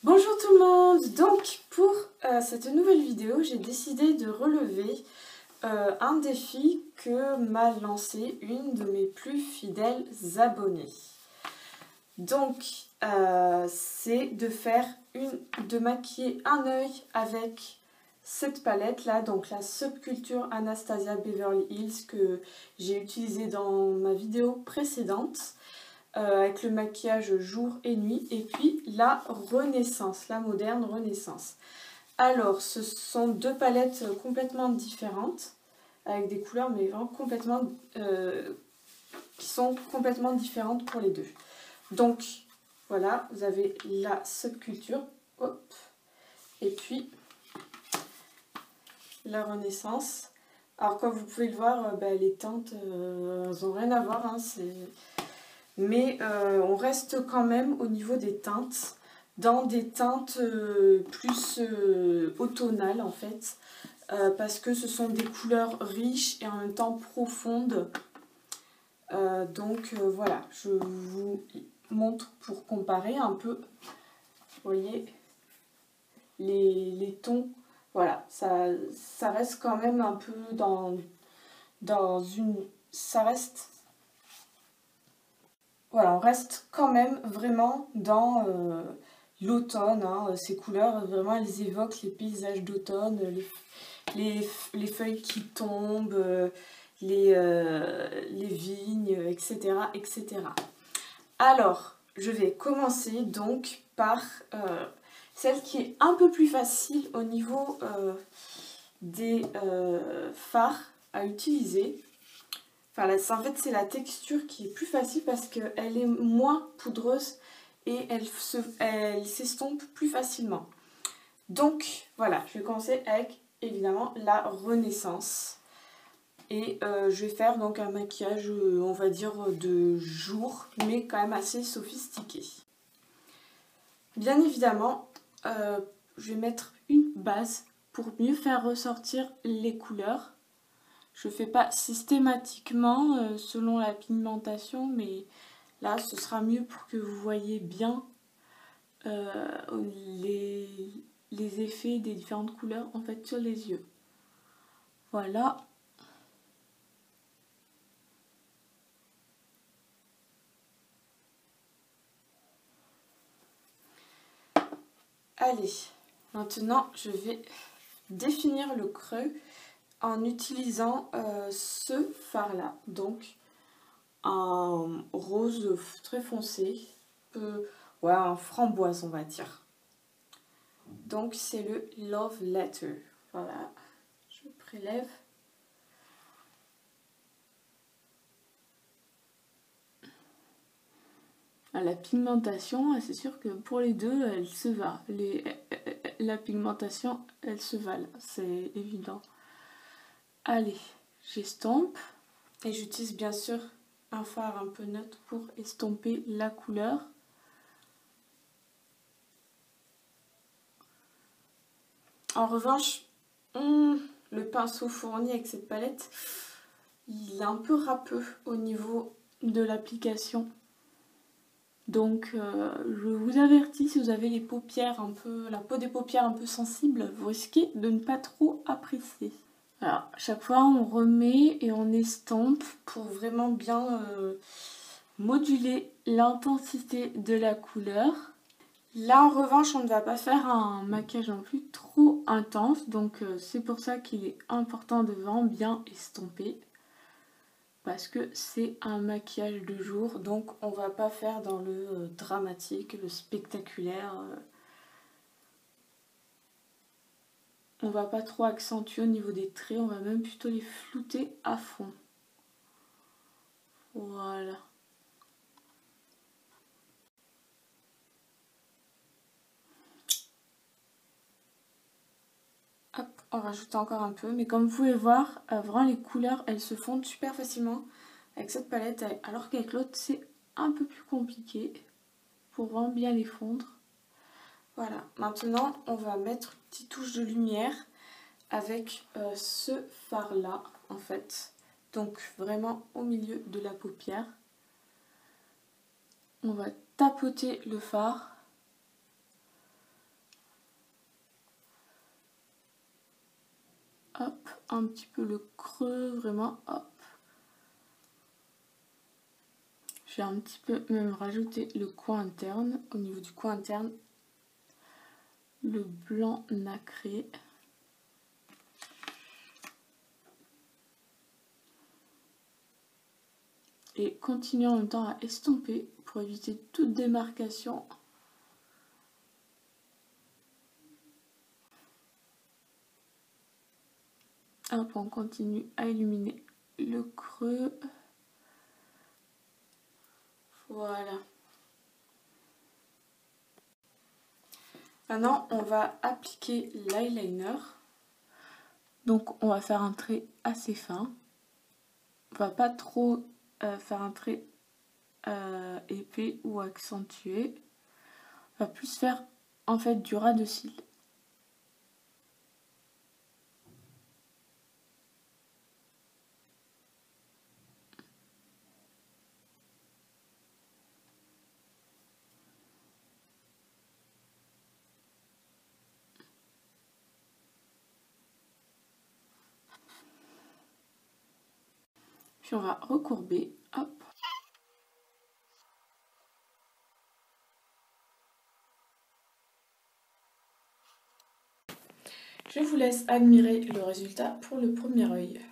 Bonjour tout le monde. Donc pour cette nouvelle vidéo, j'ai décidé de relever un défi que m'a lancé une de mes plus fidèles abonnées. Donc c'est de maquiller un œil avec cette palette là, donc la Subculture Anastasia Beverly Hills que j'ai utilisée dans ma vidéo précédente. Avec le maquillage jour et nuit, et puis la Renaissance, la moderne Renaissance. Alors, ce sont deux palettes complètement différentes, avec des couleurs mais vraiment complètement, qui sont complètement différentes pour les deux. Donc, voilà, vous avez la Subculture, hop, et puis la Renaissance. Alors, comme vous pouvez le voir, les teintes, elles n'ont rien à voir, hein, mais on reste quand même au niveau des teintes, dans des teintes plus automnales en fait, parce que ce sont des couleurs riches et en même temps profondes. Voilà, je vous montre pour comparer un peu, vous voyez, les tons, voilà, ça reste quand même un peu ça reste... Voilà, on reste quand même vraiment dans l'automne, hein. Ces couleurs, vraiment, elles évoquent les paysages d'automne, les feuilles qui tombent, les vignes, etc., etc. Alors, je vais commencer donc par celle qui est un peu plus facile au niveau des fards à utiliser. En fait, c'est la texture qui est plus facile parce qu'elle est moins poudreuse et elle s'estompe plus facilement. Donc, voilà, je vais commencer avec, évidemment, la Renaissance. Et je vais faire donc un maquillage, on va dire, de jour, mais quand même assez sophistiqué. Bien évidemment, je vais mettre une base pour mieux faire ressortir les couleurs. Je ne fais pas systématiquement selon la pigmentation, mais là ce sera mieux pour que vous voyez bien les effets des différentes couleurs en fait sur les yeux. Voilà. Allez, maintenant je vais définir le creux en utilisant ce fard là, donc un rose très foncé, ouais, un framboise on va dire. Donc c'est le Love Letter. Voilà, je prélève. La pigmentation, c'est sûr que pour les deux, elle se va. La pigmentation, elle se va, c'est évident. Allez, j'estompe. Et j'utilise bien sûr un fard un peu neutre pour estomper la couleur. En revanche, le pinceau fourni avec cette palette, il est un peu râpeux au niveau de l'application. Donc je vous avertis, si vous avez les paupières la peau des paupières un peu sensible, vous risquez de ne pas trop apprécier. Alors, à chaque fois on remet et on estompe pour vraiment bien moduler l'intensité de la couleur. Là en revanche on ne va pas faire un maquillage non plus trop intense, donc c'est pour ça qu'il est important de vraiment bien estomper. Parce que c'est un maquillage de jour, donc on va pas faire dans le dramatique, le spectaculaire. On va pas trop accentuer au niveau des traits, on va même plutôt les flouter à fond. Voilà. Hop, on rajoute encore un peu, mais comme vous pouvez voir, vraiment les couleurs, elles se fondent super facilement avec cette palette, alors qu'avec l'autre, c'est un peu plus compliqué pour vraiment bien les fondre. Voilà, maintenant, on va mettre une petite touche de lumière avec ce fard là, en fait. Donc, vraiment au milieu de la paupière. On va tapoter le fard. hop, un petit peu le creux, vraiment, hop. Je vais un petit peu même rajouter le coin interne, au niveau du coin interne, le blanc nacré. Et continuer en même temps à estomper pour éviter toute démarcation. Hop, on continue à illuminer le creux. Voilà. Maintenant, on va appliquer l'eyeliner. Donc, on va faire un trait assez fin. On va pas trop faire un trait épais ou accentué. On va plus faire en fait du ras de cils. Puis on va recourber, hop. Je vous laisse admirer le résultat pour le premier œil.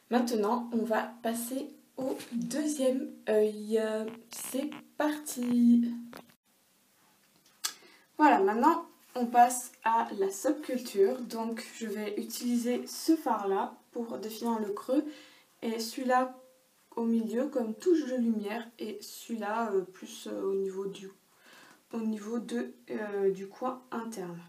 Maintenant, on va passer au deuxième œil. C'est parti! Voilà, maintenant on passe à la subculture. Donc je vais utiliser ce fard-là pour définir le creux et celui-là au milieu comme touche de lumière et celui-là plus au niveau du coin interne.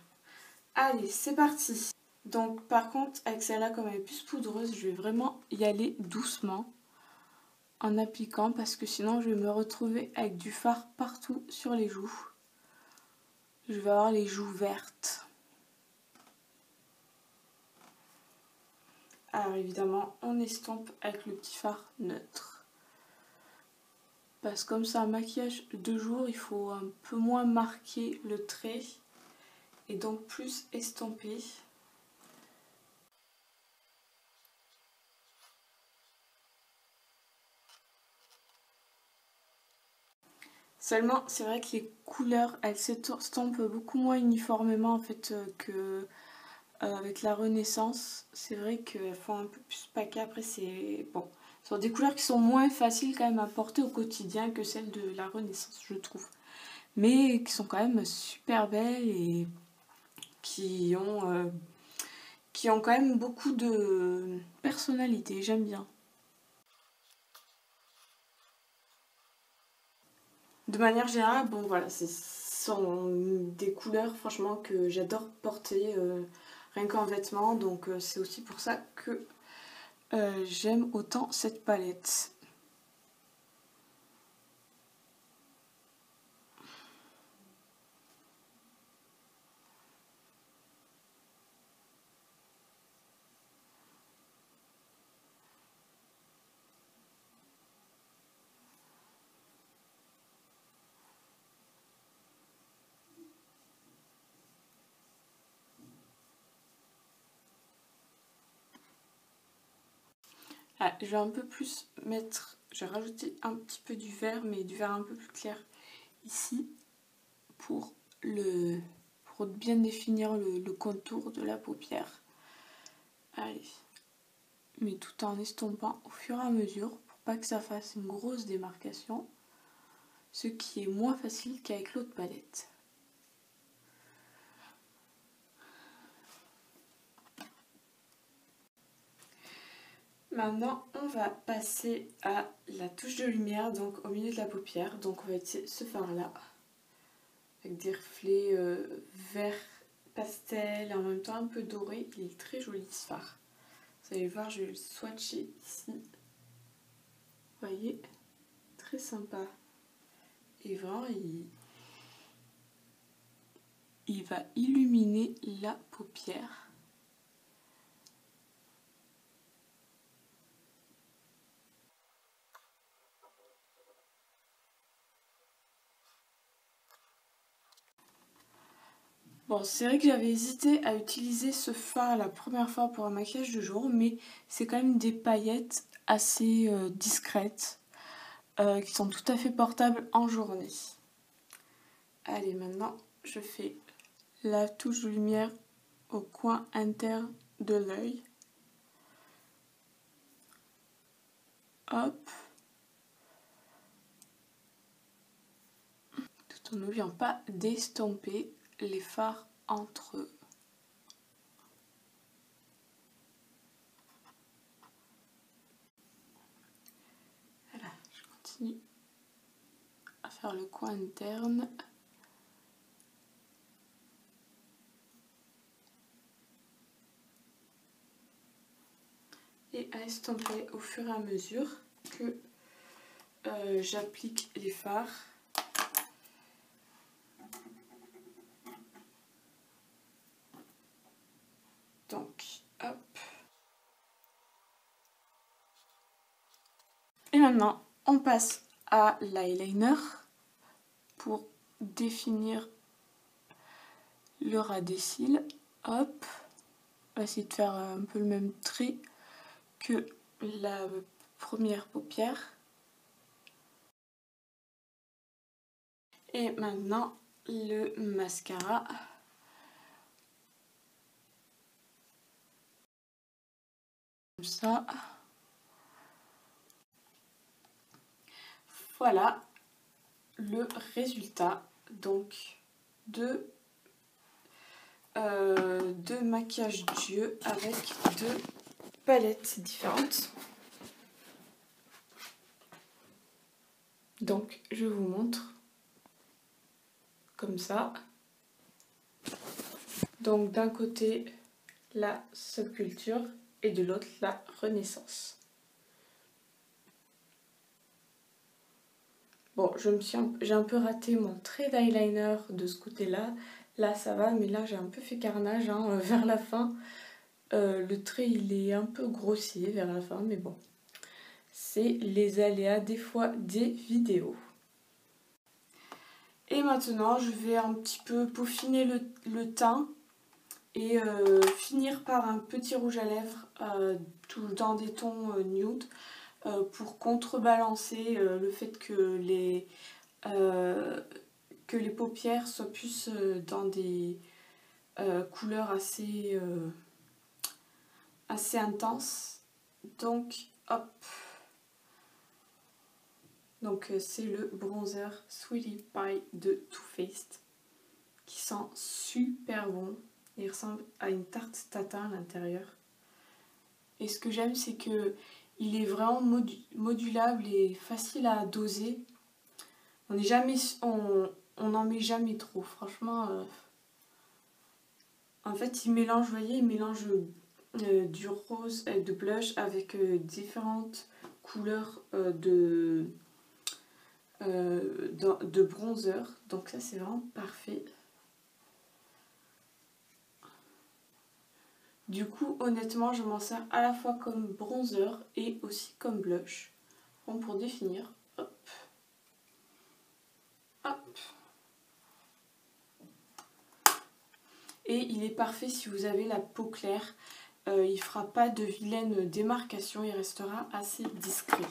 Allez, c'est parti! Donc par contre, avec celle-là, comme elle est plus poudreuse, je vais vraiment y aller doucement en appliquant parce que sinon je vais me retrouver avec du fard partout sur les joues. Je vais avoir les joues vertes. Alors évidemment, on estompe avec le petit fard neutre. Parce que comme c'est un maquillage de jour, il faut un peu moins marquer le trait et donc plus estomper. Seulement, c'est vrai que les couleurs, elles s'estompent beaucoup moins uniformément en fait que avec la Renaissance. C'est vrai qu'elles font un peu plus paquet. Après, c'est bon. Ce sont des couleurs qui sont moins faciles quand même à porter au quotidien que celles de la Renaissance, je trouve. Mais qui sont quand même super belles et qui ont quand même beaucoup de personnalité. J'aime bien. De manière générale, bon voilà, ce sont des couleurs franchement que j'adore porter rien qu'en vêtements, donc c'est aussi pour ça que j'aime autant cette palette. Ah, je vais un peu plus mettre, je vais rajouter un petit peu du vert, mais du vert un peu plus clair ici pour bien définir le contour de la paupière. Allez, mais tout en estompant au fur et à mesure pour pas que ça fasse une grosse démarcation, ce qui est moins facile qu'avec l'autre palette. Maintenant, on va passer à la touche de lumière, donc au milieu de la paupière. Donc on va utiliser ce fard-là, avec des reflets vert pastel, et en même temps un peu doré. Il est très joli ce fard. Vous allez voir, je vais le swatcher ici. Vous voyez, très sympa. Et vraiment, il va illuminer la paupière. Bon, c'est vrai que j'avais hésité à utiliser ce fard la première fois pour un maquillage de jour, mais c'est quand même des paillettes assez discrètes qui sont tout à fait portables en journée. Allez, maintenant, je fais la touche de lumière au coin interne de l'œil. Hop. Tout en n'oubliant pas d'estomper les fards entre eux. Voilà, je continue à faire le coin interne. Et à estomper au fur et à mesure que j'applique les fards. Donc, hop. Et maintenant, on passe à l'eyeliner pour définir le ras des cils. Hop. On va essayer de faire un peu le même trait que la première paupière. Et maintenant, le mascara. Comme ça. Voilà le résultat donc de maquillage d'yeux avec deux palettes différentes. Donc je vous montre comme ça. Donc d'un côté la subculture et de l'autre la renaissance. Bon, j'ai un peu raté mon trait d'eyeliner de ce côté-là. Là, ça va, mais là, j'ai un peu fait carnage hein, vers la fin. Le trait, il est un peu grossier vers la fin, mais bon. C'est les aléas des fois des vidéos. Et maintenant, je vais un petit peu peaufiner le teint et finir par un petit rouge à lèvres dans des tons nude pour contrebalancer le fait que les paupières soient plus dans des couleurs assez intenses. Donc, hop. Donc, c'est le bronzer Sweetie Pie de Too Faced qui sent super bon. Il ressemble à une tarte tatin à l'intérieur. Et ce que j'aime, c'est que il est vraiment modulable et facile à doser. On n'en met jamais trop. Franchement, en fait, il mélange, vous voyez, il mélange du rose et de blush avec différentes couleurs de bronzer. Donc ça, c'est vraiment parfait. Du coup, honnêtement, je m'en sers à la fois comme bronzer et aussi comme blush. Bon, pour définir, hop, hop. Et il est parfait si vous avez la peau claire. Il ne fera pas de vilaine démarcation, il restera assez discret.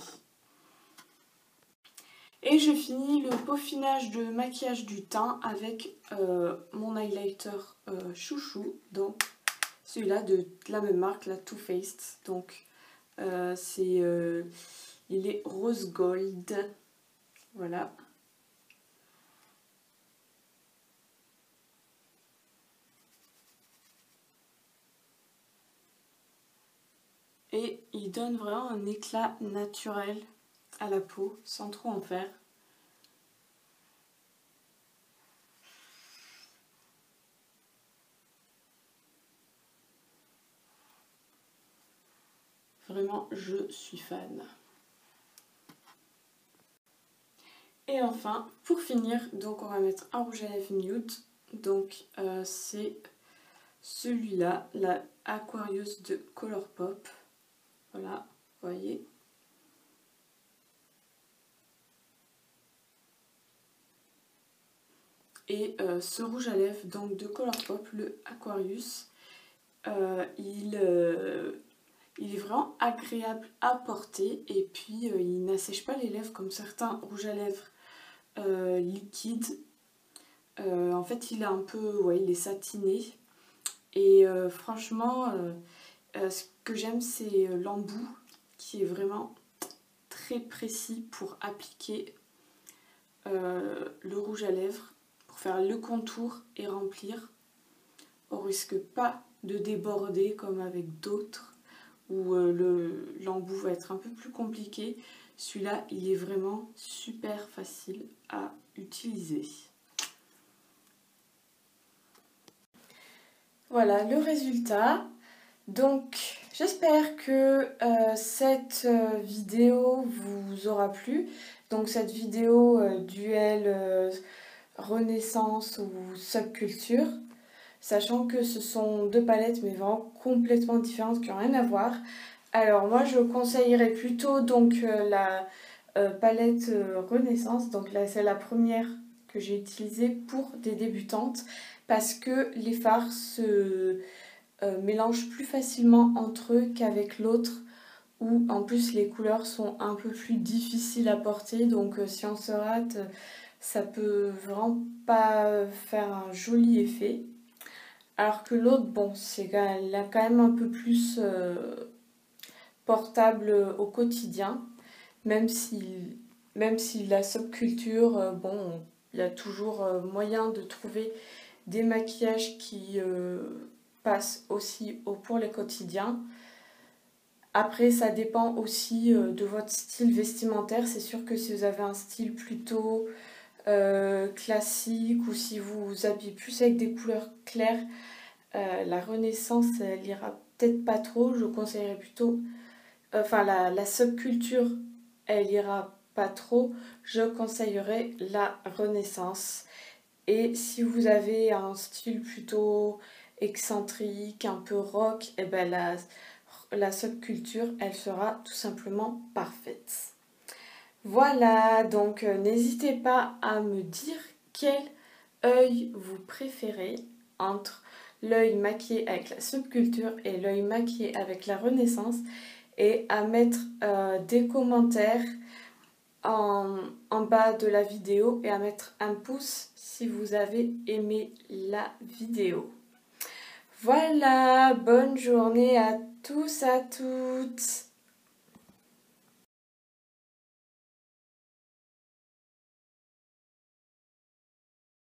Et je finis le peaufinage de maquillage du teint avec mon highlighter chouchou. Donc celui-là de la même marque, la Too Faced. Donc il est rose gold. Voilà. Et il donne vraiment un éclat naturel à la peau, sans trop en faire. Vraiment, je suis fan. Et enfin, pour finir, donc on va mettre un rouge à lèvres nude. Donc c'est celui-là, la Aquarius de Colourpop. Voilà, vous voyez. Et ce rouge à lèvres donc de Colourpop, le Aquarius, il est vraiment agréable à porter et puis il n'assèche pas les lèvres comme certains rouges à lèvres liquides. En fait il est un peu, ouais, il est satiné et franchement ce que j'aime c'est l'embout qui est vraiment très précis pour appliquer le rouge à lèvres, pour faire le contour et remplir. On risque pas de déborder comme avec d'autres où l'embout va être un peu plus compliqué. Celui-là, il est vraiment super facile à utiliser. Voilà le résultat. Donc, j'espère que cette vidéo vous aura plu. Donc, cette vidéo duel Renaissance ou Subculture. Sachant que ce sont deux palettes mais vraiment complètement différentes qui n'ont rien à voir. Alors moi je conseillerais plutôt donc la palette Renaissance, donc là c'est la première que j'ai utilisée pour des débutantes parce que les fards se mélangent plus facilement entre eux qu'avec l'autre où en plus les couleurs sont un peu plus difficiles à porter, donc si on se rate ça peut vraiment pas faire un joli effet. Alors que l'autre, bon, elle est quand même un peu plus portable au quotidien, même si la subculture, bon, il y a toujours moyen de trouver des maquillages qui passent aussi pour les quotidiens. Après, ça dépend aussi de votre style vestimentaire. C'est sûr que si vous avez un style plutôt classique ou si vous vous habillez plus avec des couleurs claires, la Renaissance, elle ira peut-être pas trop. Je conseillerais plutôt... Enfin, la subculture, elle ira pas trop. Je conseillerais la Renaissance. Et si vous avez un style plutôt excentrique, un peu rock, et ben la subculture, elle sera tout simplement parfaite. Voilà, donc n'hésitez pas à me dire quel œil vous préférez entre l'œil maquillé avec la subculture et l'œil maquillé avec la Renaissance et à mettre des commentaires en bas de la vidéo et à mettre un pouce si vous avez aimé la vidéo. Voilà, bonne journée à tous, à toutes.